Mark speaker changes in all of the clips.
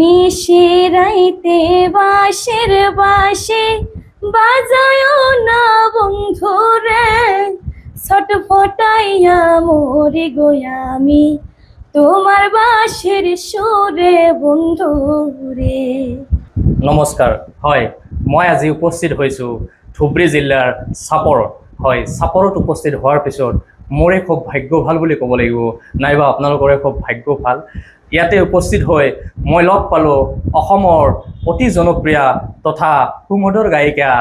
Speaker 1: নিশিরাইতে বাঁশের বাঁশি বাজায় না বন্ধুরে, ছটফটাইয়া মরি গো আমি তোমার বাঁশের সুরে বন্ধুরে।
Speaker 2: নমস্কাৰ। হয়, মই আজি উপস্থিত হৈছোঁ ধুবুৰী জিলাৰ চাপৰত। হয়, চাপৰত উপস্থিত হোৱাৰ পিছত মোৰে খুব ভাগ্য ভাল বুলি ক'ব লাগিব, নাইবা আপোনালোকৰে খুব ভাগ্য ভাল। ইয়াতে উপস্থিত হৈ মই লগ পালোঁ অসমৰ অতি জনপ্ৰিয় তথা সুমধুৰ গায়িকা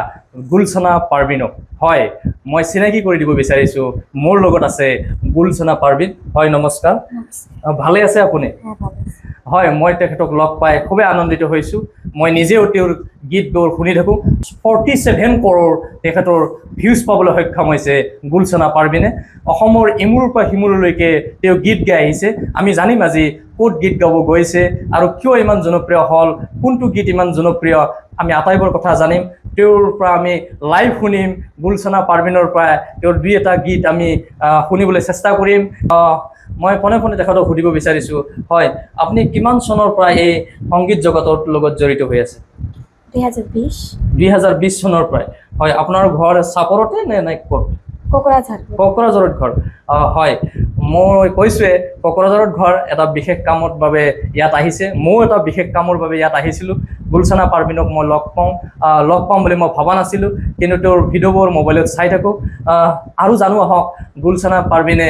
Speaker 2: গুলচনা পাৰ্ভিনক। হয়, মই চিনাকি কৰি দিব বিচাৰিছোঁ, মোৰ লগত আছে গুলচনা পাৰ্ভিন। হয়, নমস্কাৰ। ভালে আছে আপুনি? হয়, মই তেখেতক লগ পাই খুবেই আনন্দিত হৈছোঁ। মই নিজেও তেওঁৰ গীতবোৰ শুনি থাকোঁ। 47 কৰোৰ তেখেতৰ ভিউজ পাবলৈ সক্ষম হৈছে গুলচনা পাৰ্ভিনে। অসমৰ ইমূৰৰ পৰা সিমূৰলৈকে তেওঁ গীত গাই আহিছে। আমি জানিম আজি ক'ত গীত গাব গৈছে আৰু কিয় ইমান জনপ্ৰিয় হ'ল, কোনটো গীত ইমান জনপ্ৰিয়, আমি আটাইবোৰ কথা জানিম। তেওঁৰ পৰা আমি লাইভ শুনিম, গুলচনা পাৰ্ভিনৰ পৰা তেওঁৰ দুই এটা গীত আমি শুনিবলৈ চেষ্টা কৰিম। মই পোনে পোনে তেখেতক সুধিব বিচাৰিছোঁ, হয়, আপুনি কিমান চনৰ পৰা এই সংগীত জগতৰ লগত জড়িত হৈ আছে? 2020 চনৰ পৰাই। হয়, আপোনাৰ ঘৰ চাপৰতে নে ক'ত? কোকৰাঝাৰত ঘৰ। হয়, মই কৈছোঁৱে কোকৰাঝাৰত ঘৰ। এটা বিশেষ কামৰ বাবে ইয়াত আহিছে, ময়ো এটা বিশেষ কামৰ বাবে ইয়াত আহিছিলোঁ। গুলচনা পাৰ্ভিনক মই লগ পাম বুলি মই ভবা নাছিলোঁ, কিন্তু তেওঁৰ ভিডিঅ'বোৰ মোবাইলত চাই থাকোঁ। আৰু জানো আহক গুলচনা পাৰ্ভিনে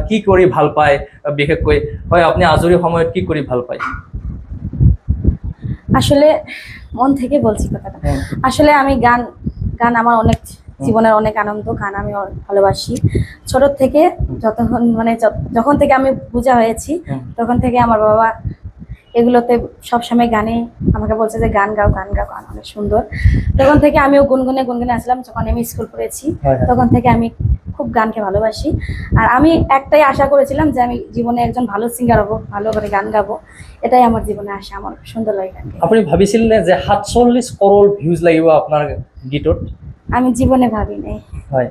Speaker 2: কি কৰি ভাল পায় বিশেষকৈ। হয়, আপুনি আজৰি সময়ত কি কৰি ভাল পায়?
Speaker 1: আসলে মন থেকে বলছি কথাটা। আসলে আমি গান আমার অনেক জীবনের অনেক আনন্দ, গান আমি ভালোবাসি ছোট থেকে। যখন থেকে আমি বোঝা হয়েছি তখন থেকে আমার বাবা এগুলোতে সবসময় গানে আমাকে বলছে যে গান গাও, গান অনেক সুন্দর। তখন থেকে আমিও গুনগুনে আসলাম। যখন আমি স্কুল পড়েছি তখন থেকে আমি খুব গানকে ভালোবাসি। আর আমি একটাই আশা করেছিলাম যে আমি জীবনে একজন ভালো সিঙ্গার হব, ভালো করে গান গাবো। এটাই আমার জীবনে আশা। আমার সুন্দর লাগে গান।
Speaker 2: আপুনি ভাবিছিল নে যে 47 কৰোৰ ভিউজ লাগিব আপোনাৰ গীতত?
Speaker 1: আমি জীবনে ভাবি নাই।
Speaker 2: হয়,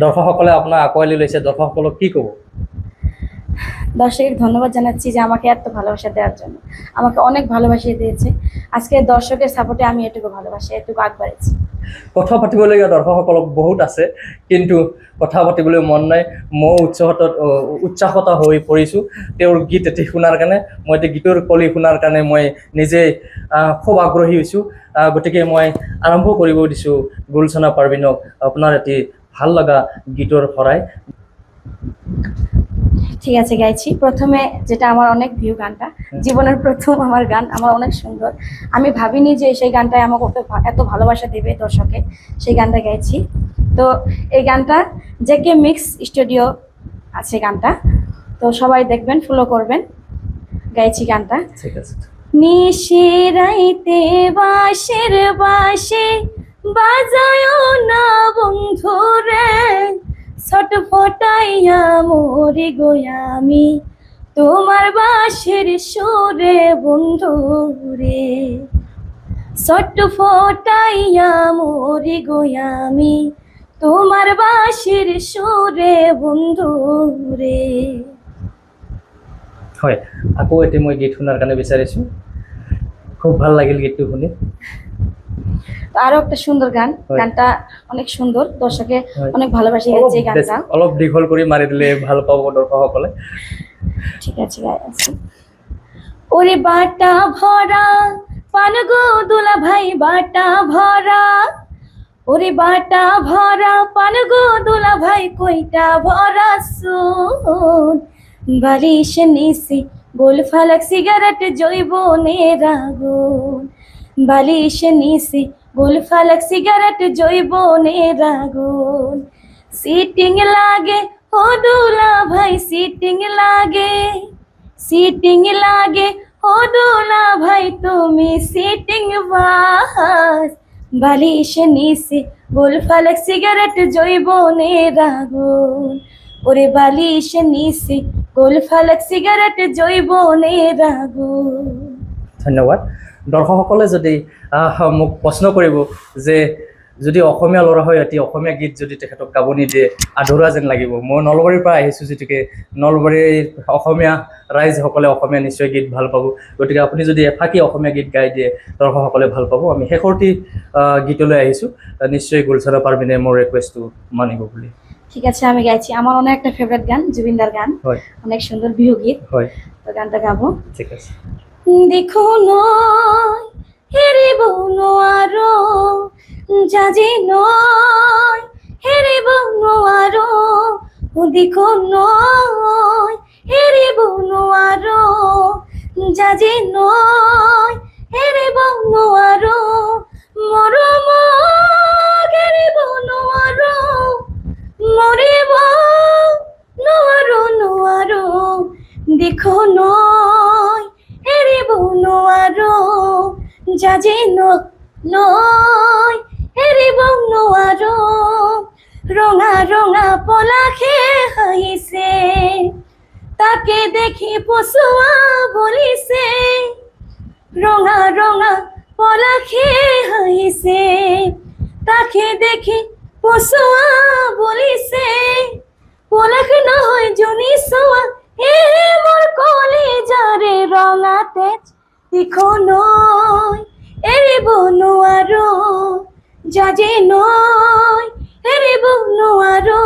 Speaker 2: দৰ্শকসকলে আপোনাক আঁকোৱালি লৈছে, দৰ্শকসকলক কি ক'ব?
Speaker 1: দর্শকের ধন্যবাদ জানাচ্ছি যে আমাকে এত ভালোবাসা দেওয়ার জন্য। আমাকে অনেক ভালোবাসিয়ে দিয়েছে। আজকে দর্শকের সাপোর্টে আমি এটুকু ভালোবাসি, এটুকু আগবাঢ়িছি।
Speaker 2: কথা পাতিবলগীয়া দৰ্শকসকলক বহুত আছে, কিন্তু কথা পাতিবলৈ মন নাই। মই উৎসাহত হৈ পৰিছোঁ তেওঁৰ গীত এটি শুনাৰ কাৰণে। মই এতিয়া গীতৰ কলি শুনাৰ কাৰণে মই নিজে খুব আগ্ৰহী হৈছোঁ। গতিকে মই আৰম্ভ কৰিব দিছোঁ গুলচনা পাৰ্ভিনক আপোনাৰ এটি ভাল লগা গীতৰ শৰাই।
Speaker 1: ঠিক আছে, গাইছি। প্রথমে যেটা আমার অনেক ভিউ গানটা, জীবনের প্রথম আমার গান, আমার অনেক সুন্দর। আমি ভাবিনি যে সেই গানটায় আমাকে এত ভালোবাসা দেবে দর্শকে, সেই গানটা গাইছি। তো এই গানটা জেকে মিক্স স্টুডিও আছে গানটা, তো সবাই দেখবেন, ফলো করবেন। গাইছি গানটা।
Speaker 2: ঠিক আছে।
Speaker 1: নিশিরাইতে বাঁশের বাঁশি বাজায় না বন্ধুরে, ছটফটাইয়া মরি গো আমি তোমার বাঁশের সুরে বন্ধুরে, ছটফটাইয়া মরি গো আমি তোমার বাঁশের সুরে বন্ধুরে।
Speaker 2: হয়, আকৌ এটি মই গীত শুনাৰ কাৰণে বিচাৰিছোঁ। খুব ভাল লাগিল গীতটো শুনি।
Speaker 1: আরো একটা সুন্দর গান, গানটা অনেক সুন্দর, দর্শকে অনেক ভালোবাসি গেছে এই গানটা।
Speaker 2: অলপ দীঘল কৰি মাৰি দিলে ভাল পাব দৰ্শকসকলে।
Speaker 1: ঠিক আছে, গাই আছে। ওরে বাটা ভরা পান গো দুলা ভাই, বাটা ভরা, ওরে বাটা ভরা পান গো দুলা ভাই, কইটা ভরা সুন, বালিশ নিসি গোল ফালাক সিগারেট জৈবনের আগুন, বালিশ নিসি গোল ফালাক সিগারেট জৈবনের আগুন, সিটিং লাগে ও দুলা ভাই, সিটিং লাগে ও দুলা ভাই, তুমি সিটিং বাস, বালিশ নিসি গোল ফালাক সিগারেট জৈবনের আগুন, ওরে বালিশ নিসি গোল ফালাক সিগারেট জৈবনের আগুন।
Speaker 2: ধন্যবাদ। দৰ্শকসকলে যদি মোক প্ৰশ্ন কৰিব যে যদি অসমীয়া ল'ৰা হয় এটি অসমীয়া গীত যদি তেখেতক গাব নিদিয়ে আধৰুৱা যেন লাগিব। মই নলবাৰীৰ পৰা আহিছোঁ, গতিকে নলবাৰীৰ অসমীয়া ৰাইজসকলে অসমীয়া নিশ্চয় গীত ভাল পাব। গতিকে আপুনি যদি এফাকি অসমীয়া গীত গাই দিয়ে দৰ্শকসকলে ভাল পাব। আমি শেষৰটি গীতলৈ আহিছোঁ, নিশ্চয় গুলচাৰা পাৰভিনে মোৰ ৰিকুৱেষ্টটো মানিব বুলি।
Speaker 1: ঠিক আছে, আমি গাইছি। আমার অনেক একটা ফেভারিট গান, জুবিনদার গান,
Speaker 2: হয়
Speaker 1: অনেক সুন্দর বিহু গীত।
Speaker 2: হয়,
Speaker 1: তো গানটা গাবো।
Speaker 2: ঠিক আছে।
Speaker 1: দেখো নয় হেরিব নোয়ারো, জাজি নয় হেরিব নোয়ারো, দেখো নয় হেরিব নোয়ারো, জাজি নয় হেরিব নোয়ারো, মরম হেরিব নোয়ারো, মরিব নোয়ারো নোয়ারো, দেখো নয় হেরিব নোয়ারো, জাজি নয় হেরিব নোয়ারো, রঙা রঙা পলাখে হাইছে, তাকে দেখি পশুয়া বলিছে, রঙা রঙা পলাখে হাইছে, তাকে দেখি পশুয়া বলিছে, পলাখ নহয় জনি সোয়া, এ মোর কলিজারে রঙা তেজ, দেখো নয় এরিব নোয়ারো, জাজি নয় এরিব নোয়ারো।